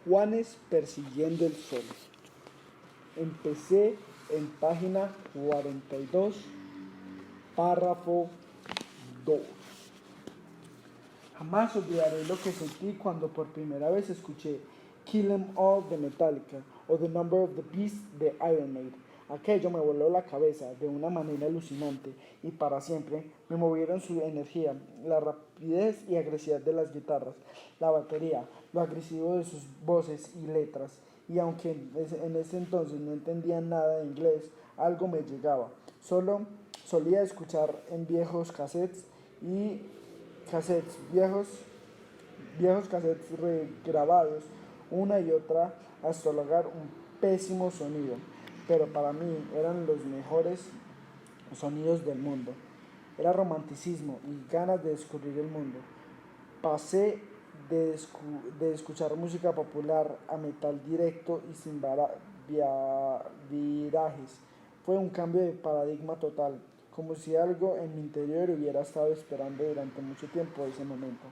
Juanes persiguiendo el sol. Empecé en página 42, párrafo 2. Jamás olvidaré lo que sentí cuando por primera vez escuché Kill 'Em All de Metallica o The Number of the Beast de Iron Maiden. Aquello me voló la cabeza de una manera alucinante y para siempre me movieron su energía, la rapidez y agresividad de las guitarras, la batería, lo agresivo de sus voces y letras. Y aunque en ese entonces no entendía nada de inglés, algo me llegaba. Solo solía escuchar en viejos cassettes y viejos cassettes regrabados una y otra hasta lograr un pésimo sonido, pero para mí eran los mejores sonidos del mundo. Era romanticismo y ganas de descubrir el mundo. Pasé de escuchar música popular a metal directo y sin virajes. Fue un cambio de paradigma total, como si algo en mi interior hubiera estado esperando durante mucho tiempo ese momento.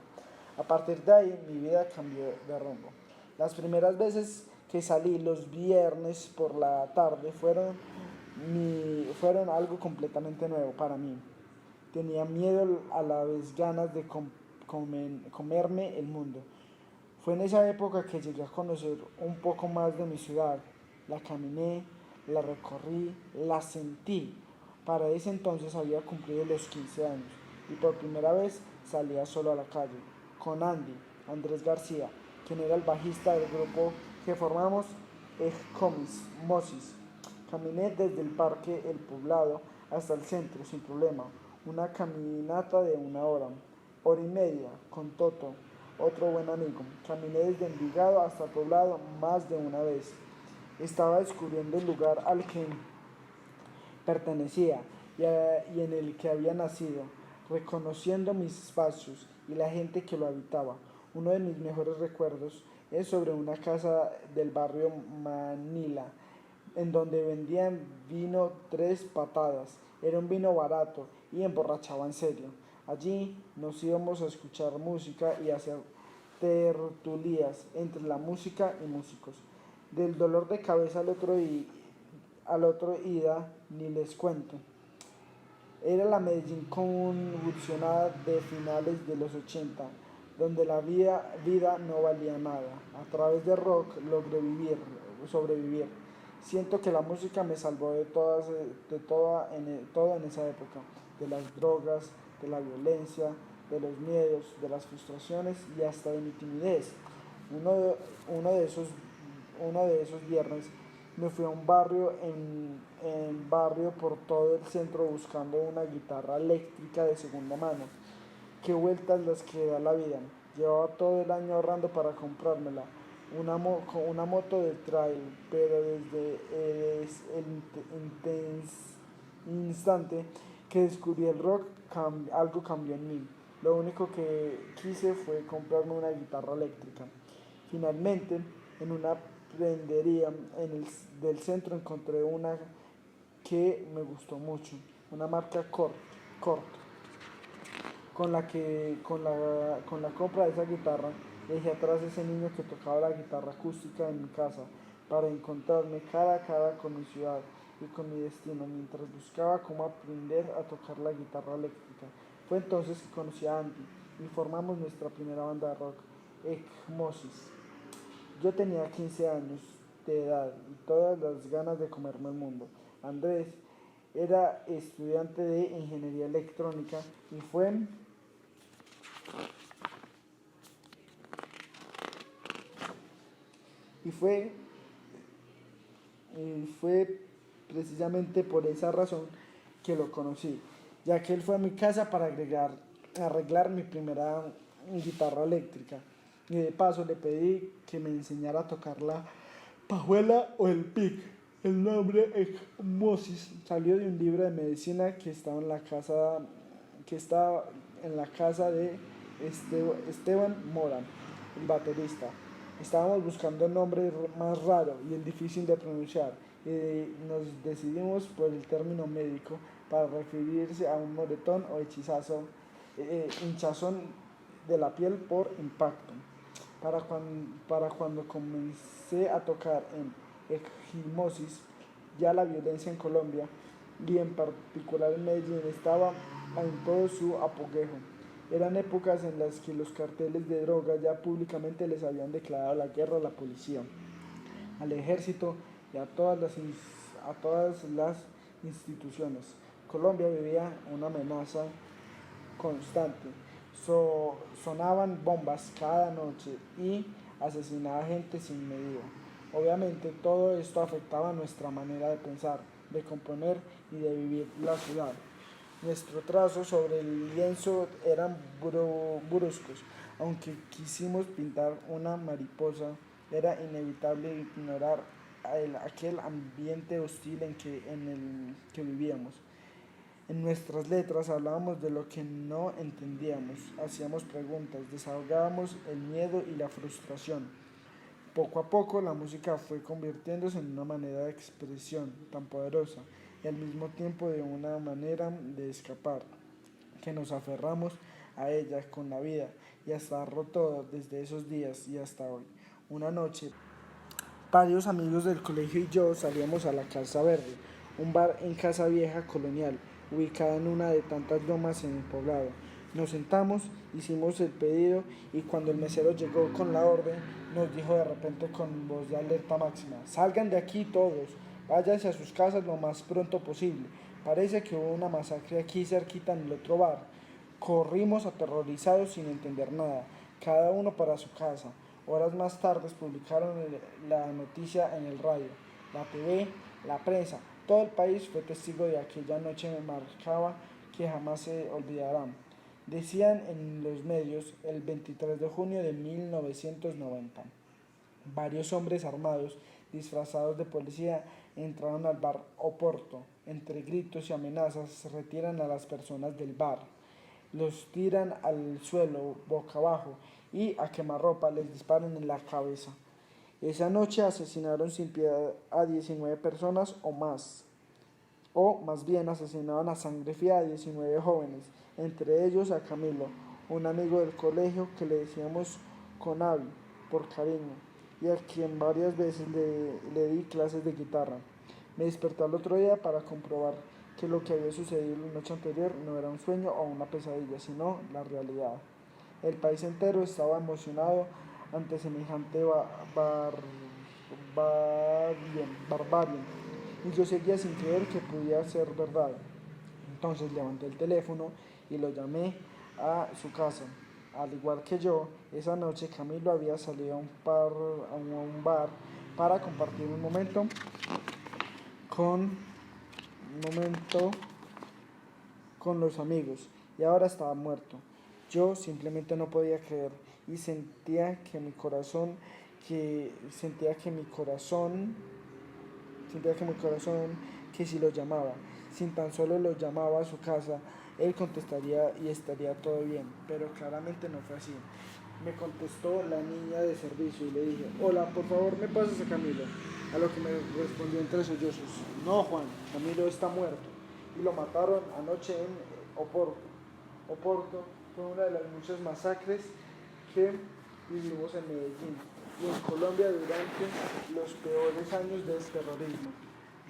A partir de ahí mi vida cambió de rumbo. Las primeras veces que salí los viernes por la tarde fueron algo completamente nuevo para mí. Tenía miedo a la vez ganas de comerme el mundo. Fue en esa época que llegué a conocer un poco más de mi ciudad. La caminé, la recorrí, la sentí. Para ese entonces había cumplido los 15 años y por primera vez salía solo a la calle, con Andrés García, quien era el bajista del grupo que formamos Mosis. Caminé desde el Parque El Poblado hasta el centro sin problema, una caminata de hora y media, con Toto, otro buen amigo. Caminé desde Envigado hasta el Poblado más de una vez. Estaba descubriendo el lugar al que pertenecía y en el que había nacido, reconociendo mis espacios y la gente que lo habitaba. Uno de mis mejores recuerdos es sobre una casa del barrio Manila, en donde vendían vino tres patadas. Era un vino barato y emborrachaba en serio. Allí nos íbamos a escuchar música y hacer tertulias entre la música y músicos. Del dolor de cabeza al otro ida ni les cuento. Era la Medellín convulsionada de finales de los 80, donde la vida no valía nada. A través del rock logré sobrevivir. Siento que la música me salvó todo en esa época, de las drogas, de la violencia, de los miedos, de las frustraciones y hasta de mi timidez. Uno de, uno de esos viernes me fui a un barrio en barrio por todo el centro buscando una guitarra eléctrica de segunda mano. Qué vueltas las que da la vida. Llevaba todo el año ahorrando para comprármela. Una moto de trail, pero desde el instante que descubrí el rock, algo cambió en mí. Lo único que quise fue comprarme una guitarra eléctrica. Finalmente, en una prendería del centro encontré una que me gustó mucho, una marca Kort. Con la compra de esa guitarra dejé atrás ese niño que tocaba la guitarra acústica en mi casa para encontrarme cara a cara con mi ciudad y con mi destino mientras buscaba cómo aprender a tocar la guitarra eléctrica. Fue entonces que conocí a Andy y formamos nuestra primera banda de rock, Ekmosis. Yo tenía 15 años de edad y todas las ganas de comerme el mundo. Andrés era estudiante de ingeniería electrónica y fue, fue precisamente por esa razón que lo conocí, ya que él fue a mi casa para arreglar mi primera guitarra eléctrica. Y de paso le pedí que me enseñara a tocar la pajuela o el pic. El nombre Ekmosis salió de un libro de medicina que estaba en la casa de Esteban Mora, el baterista. Estábamos buscando el nombre más raro y el difícil de pronunciar y nos decidimos por el término médico para referirse a un moretón o hinchazón de la piel por impacto. Para cuando comencé a tocar en Ecgimosis, ya la violencia en Colombia y en particular en Medellín estaba en todo su apogeo. Eran épocas en las que los carteles de droga ya públicamente les habían declarado la guerra a la policía, al ejército y a todas las instituciones. Colombia vivía una amenaza constante. Sonaban bombas cada noche y asesinaba gente sin medida. Obviamente todo esto afectaba nuestra manera de pensar, de componer y de vivir la ciudad. Nuestro trazo sobre el lienzo eran bruscos. Aunque quisimos pintar una mariposa, era inevitable ignorar aquel ambiente hostil en el que vivíamos. En nuestras letras hablábamos de lo que no entendíamos, hacíamos preguntas, desahogábamos el miedo y la frustración. Poco a poco la música fue convirtiéndose en una manera de expresión tan poderosa y al mismo tiempo de una manera de escapar, que nos aferramos a ella con la vida y hasta darlo todo desde esos días y hasta hoy. Una noche, varios amigos del colegio y yo salíamos a la Casa Verde, un bar en Casa Vieja Colonial, ubicada en una de tantas lomas en el poblado. Nos sentamos, hicimos el pedido y cuando el mesero llegó con la orden, nos dijo de repente con voz de alerta máxima: salgan de aquí todos, váyanse a sus casas lo más pronto posible. Parece que hubo una masacre aquí cerquita en el otro bar. Corrimos aterrorizados sin entender nada, cada uno para su casa. Horas más tarde publicaron la noticia en el radio, la TV, la prensa. Todo el país fue testigo de aquella noche marcada que jamás se olvidarán. Decían en los medios el 23 de junio de 1990. Varios hombres armados, disfrazados de policía, entraron al bar Oporto. Entre gritos y amenazas se retiran a las personas del bar, los tiran al suelo boca abajo y a quemarropa les disparan en la cabeza. Esa noche asesinaron sin piedad a 19 personas o más bien asesinaron a sangre fría a 19 jóvenes, entre ellos a Camilo, un amigo del colegio que le decíamos Conavi por cariño y a quien varias veces le di clases de guitarra. Me desperté al otro día para comprobar que lo que había sucedido la noche anterior no era un sueño o una pesadilla, sino la realidad. El país entero estaba emocionado ante semejante barbarie, y yo seguía sin creer que pudiera ser verdad. Entonces levanté el teléfono y lo llamé a su casa. Al igual que yo, esa noche Camilo había salido a un bar para compartir con, un momento con los amigos y ahora estaba muerto. Yo simplemente no podía creer y sentía que mi corazón, que si lo llamaba, sin tan solo lo llamaba a su casa, él contestaría y estaría todo bien, pero claramente no fue así. Me contestó la niña de servicio y le dije: hola, por favor me pasas a Camilo. A lo que me respondió entre sollozos: no, Juan, Camilo está muerto y lo mataron anoche en Oporto. Oporto fue una de las muchas masacres que vivimos en Medellín y en Colombia durante los peores años del terrorismo.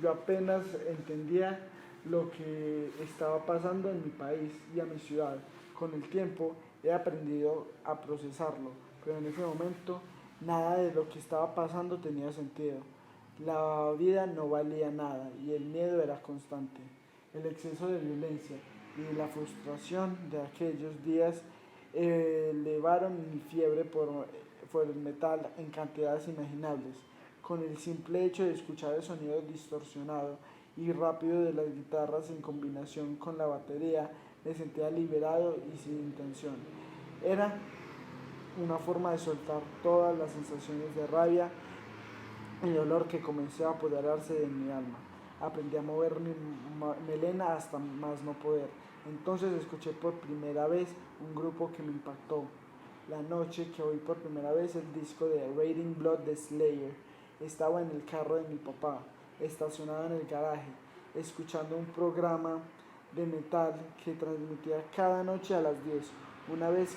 Yo apenas entendía lo que estaba pasando en mi país y a mi ciudad. Con el tiempo he aprendido a procesarlo, pero en ese momento nada de lo que estaba pasando tenía sentido. La vida no valía nada y el miedo era constante. El exceso de violencia y la frustración de aquellos días elevaron mi fiebre por el metal en cantidades imaginables. Con el simple hecho de escuchar el sonido distorsionado y rápido de las guitarras en combinación con la batería, me sentía liberado y sin intención. Era una forma de soltar todas las sensaciones de rabia y dolor que comencé a apoderarse de mi alma. Aprendí a mover mi melena hasta más no poder. Entonces escuché por primera vez un grupo que me impactó. La noche que oí por primera vez el disco de Raining Blood de Slayer, estaba en el carro de mi papá, estacionado en el garaje, escuchando un programa de metal que transmitía cada noche a las 10. Una vez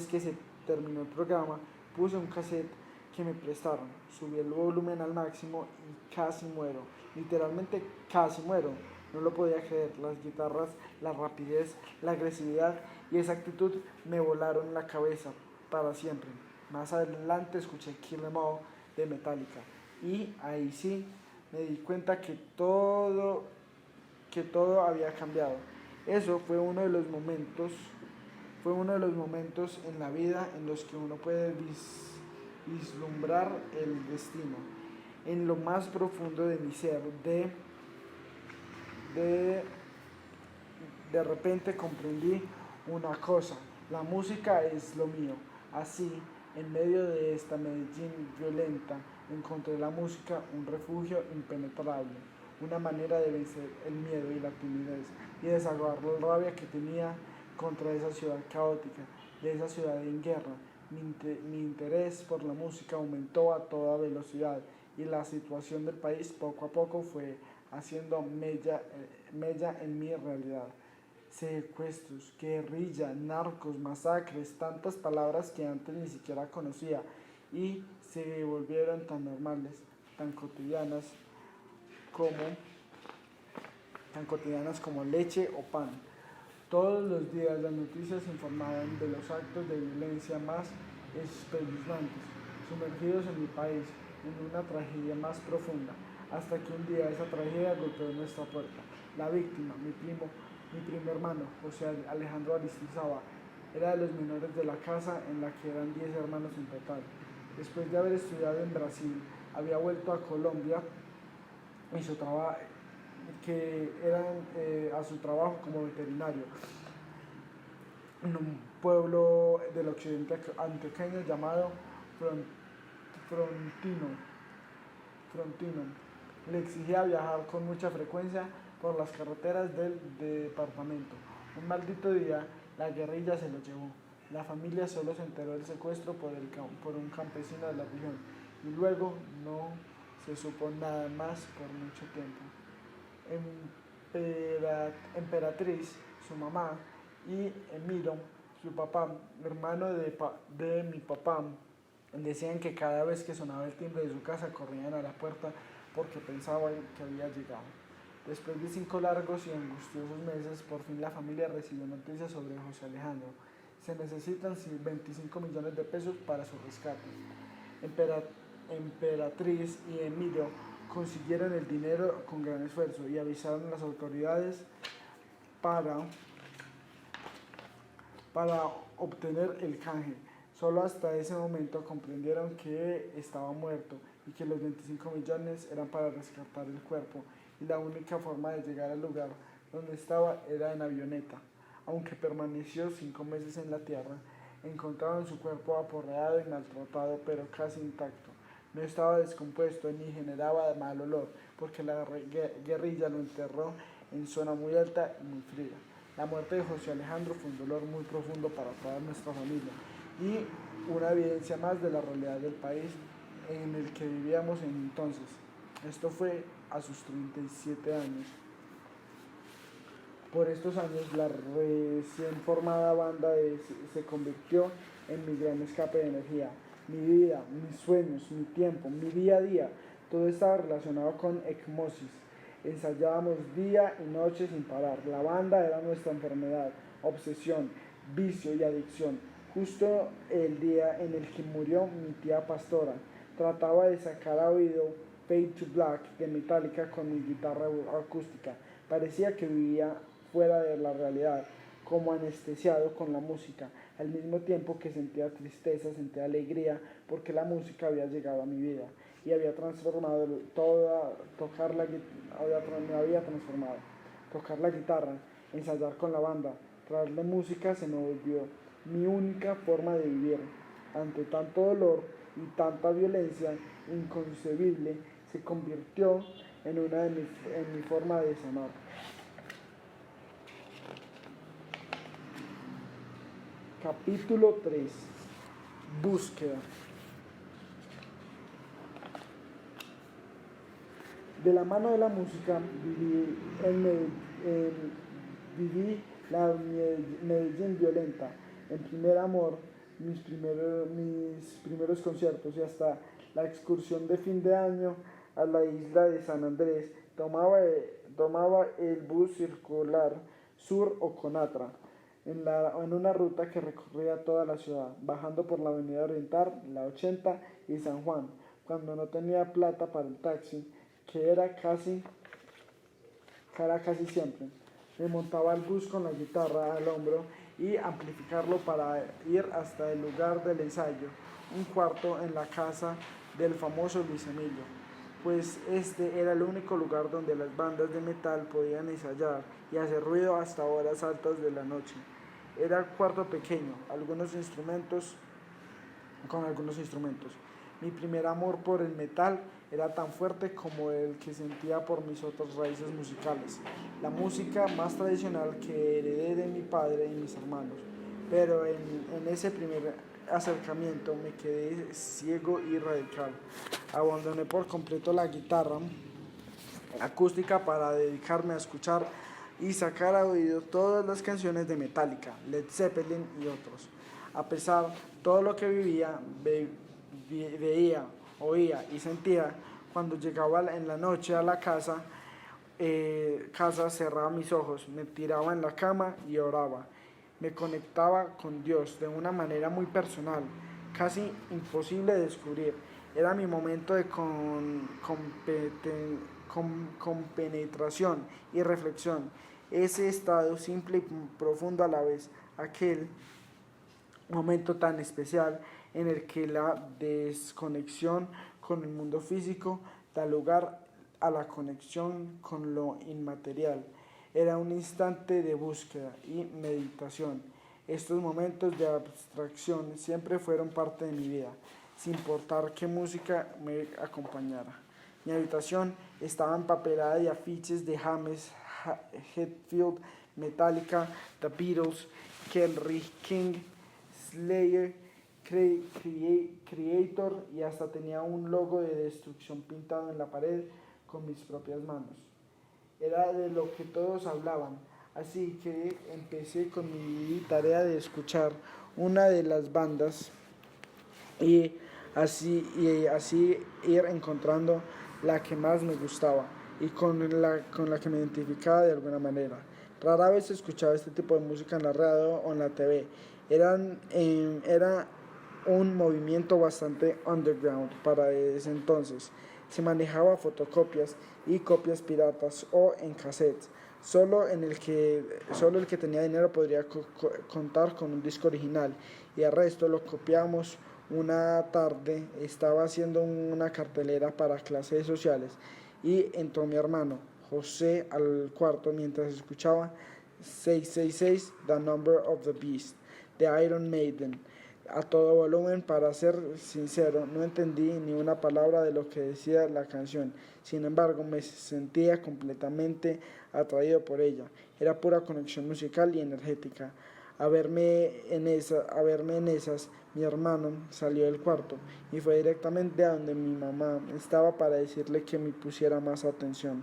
que se terminó el programa, puse un cassette que me prestaron, subí el volumen al máximo y casi muero, literalmente casi muero. No lo podía creer, las guitarras, la rapidez, la agresividad y esa actitud me volaron la cabeza para siempre. Más adelante escuché Kill 'Em All de Metallica y ahí sí me di cuenta que todo había cambiado. Eso fue uno de los momentos en la vida en los que uno puede vislumbrar el destino. En lo más profundo de mi ser, de, de repente comprendí una cosa, la música es lo mío. Así, en medio de esta Medellín violenta, encontré la música un refugio impenetrable, una manera de vencer el miedo y la timidez y desahogar la rabia que tenía contra esa ciudad caótica, de esa ciudad en guerra. Mi interés por la música aumentó a toda velocidad y la situación del país poco a poco fue haciendo mella en mi realidad. Secuestros, guerrilla, narcos, masacres, tantas palabras que antes ni siquiera conocía y se volvieron tan normales, tan cotidianas como, tan cotidianas como leche o pan. Todos los días las noticias informaban de los actos de violencia más espeluznantes, sumergidos en mi país en una tragedia más profunda, hasta que un día esa tragedia golpeó nuestra puerta. La víctima, mi primo hermano, José Alejandro Aristizábal, era de los menores de la casa en la que eran 10 hermanos en total. Después de haber estudiado en Brasil, había vuelto a Colombia y su trabajo a su trabajo como veterinario en un pueblo del occidente antioqueño llamado Frontino. Frontino. Le exigía viajar con mucha frecuencia por las carreteras del departamento. Un maldito día, la guerrilla se lo llevó. La familia solo se enteró del secuestro por un campesino de la región y luego no se supo nada más por mucho tiempo. Emperatriz, su mamá, y Emiro, su papá, hermano de mi papá, decían que cada vez que sonaba el timbre de su casa corrían a la puerta porque pensaban que había llegado. Después de 5 largos y angustiosos meses, por fin la familia recibió noticias sobre José Alejandro. Se necesitan 25 millones de pesos para su rescate. Emperatriz y Emilio consiguieron el dinero con gran esfuerzo y avisaron a las autoridades para obtener el canje. Solo hasta ese momento comprendieron que estaba muerto y que los 25 millones eran para rescatar el cuerpo y la única forma de llegar al lugar donde estaba era en avioneta. Aunque permaneció 5 meses en la tierra, encontraron su cuerpo aporreado y maltratado pero casi intacto. No estaba descompuesto ni generaba mal olor porque la guerrilla lo enterró en zona muy alta y muy fría. La muerte de José Alejandro fue un dolor muy profundo para toda nuestra familia y una evidencia más de la realidad del país en el que vivíamos entonces. Esto fue a sus 37 años. Por estos años, la recién formada banda se convirtió en mi gran escape de energía. Mi vida, mis sueños, mi tiempo, mi día a día, todo estaba relacionado con Ecmosis. Ensayábamos día y noche sin parar. La banda era nuestra enfermedad, obsesión, vicio y adicción. Justo el día en el que murió mi tía Pastora, trataba de sacar a oído Fade to Black de Metallica con mi guitarra acústica. Parecía que vivía fuera de la realidad, como anestesiado con la música. Al mismo tiempo que sentía tristeza, sentía alegría, porque la música había llegado a mi vida y había transformado me había transformado. Tocar la guitarra, ensayar con la banda, traerle música se me volvió mi única forma de vivir. Ante tanto dolor y tanta violencia inconcebible, se convirtió en mi forma de sanar. Capítulo 3. Búsqueda. De la mano de la música viví la Medellín violenta. En primer amor mis primeros conciertos y hasta la excursión de fin de año a la isla de San Andrés. Tomaba el bus circular Sur o Conatra en una ruta que recorría toda la ciudad, bajando por la Avenida Oriental, la 80 y San Juan, cuando no tenía plata para el taxi, que era casi siempre. Me montaba al bus con la guitarra al hombro y amplificarlo para ir hasta el lugar del ensayo, un cuarto en la casa del famoso Luis Emilio, pues este era el único lugar donde las bandas de metal podían ensayar y hacer ruido hasta horas altas de la noche. Era un cuarto pequeño, con algunos instrumentos. Mi primer amor por el metal era tan fuerte como el que sentía por mis otras raíces musicales, la música más tradicional que heredé de mi padre y mis hermanos. Pero en ese primer acercamiento me quedé ciego y radical. Abandoné por completo la guitarra acústica para dedicarme a escuchar y sacar a oído todas las canciones de Metallica, Led Zeppelin y otros. A pesar de todo lo que vivía, veía, oía y sentía, cuando llegaba en la noche a la casa, cerraba mis ojos, me tiraba en la cama y oraba. Me conectaba con Dios de una manera muy personal, casi imposible de descubrir. Era mi momento de compenetración y reflexión. Ese estado simple y profundo a la vez, aquel momento tan especial en el que la desconexión con el mundo físico da lugar a la conexión con lo inmaterial. Era un instante de búsqueda y meditación. Estos momentos de abstracción siempre fueron parte de mi vida, sin importar qué música me acompañara. Mi habitación estaba empapelada de afiches de James Hetfield, Metallica, The Beatles, Kelly King, Slayer, Creator, y hasta tenía un logo de destrucción pintado en la pared con mis propias manos. Era de lo que todos hablaban, así que empecé con mi tarea de escuchar una de las bandas y así ir encontrando la que más me gustaba y con la que me identificaba de alguna manera. Rara vez escuchaba este tipo de música en la radio o en la TV. Era un movimiento bastante underground para ese entonces. Se manejaba fotocopias y copias piratas o en cassettes. Solo el que tenía dinero podría contar con un disco original y el resto lo copiamos. Una tarde estaba haciendo una cartelera para clases sociales y entró mi hermano José al cuarto mientras escuchaba 666, The Number of the Beast, de Iron Maiden, a todo volumen. Para ser sincero, no entendí ni una palabra de lo que decía la canción. Sin embargo, me sentía completamente atraído por ella. Era pura conexión musical y energética. A verme en esas, mi hermano salió del cuarto y fue directamente a donde mi mamá estaba para decirle que me pusiera más atención.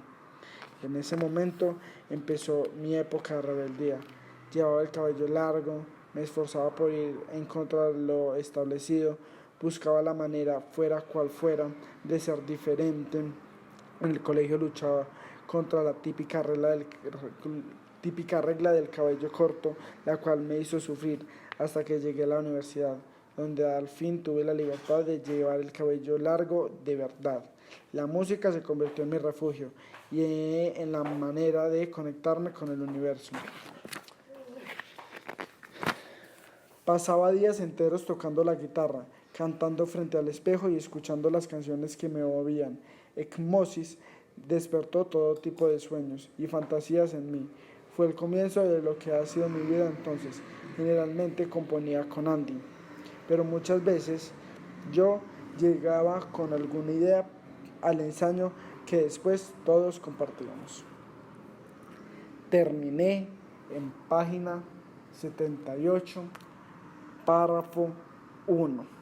En ese momento empezó mi época de rebeldía. Llevaba el cabello largo, me esforzaba por ir en contra de lo establecido, buscaba la manera, fuera cual fuera, de ser diferente. En el colegio luchaba contra la típica regla del cabello corto, la cual me hizo sufrir hasta que llegué a la universidad, donde al fin tuve la libertad de llevar el cabello largo de verdad. La música se convirtió en mi refugio y en la manera de conectarme con el universo. Pasaba días enteros tocando la guitarra, cantando frente al espejo y escuchando las canciones que me movían. Ekmosis despertó todo tipo de sueños y fantasías en mí. Fue el comienzo de lo que ha sido mi vida entonces. Generalmente componía con Andy, pero muchas veces yo llegaba con alguna idea al ensayo que después todos compartíamos. Terminé en página 78, párrafo 1.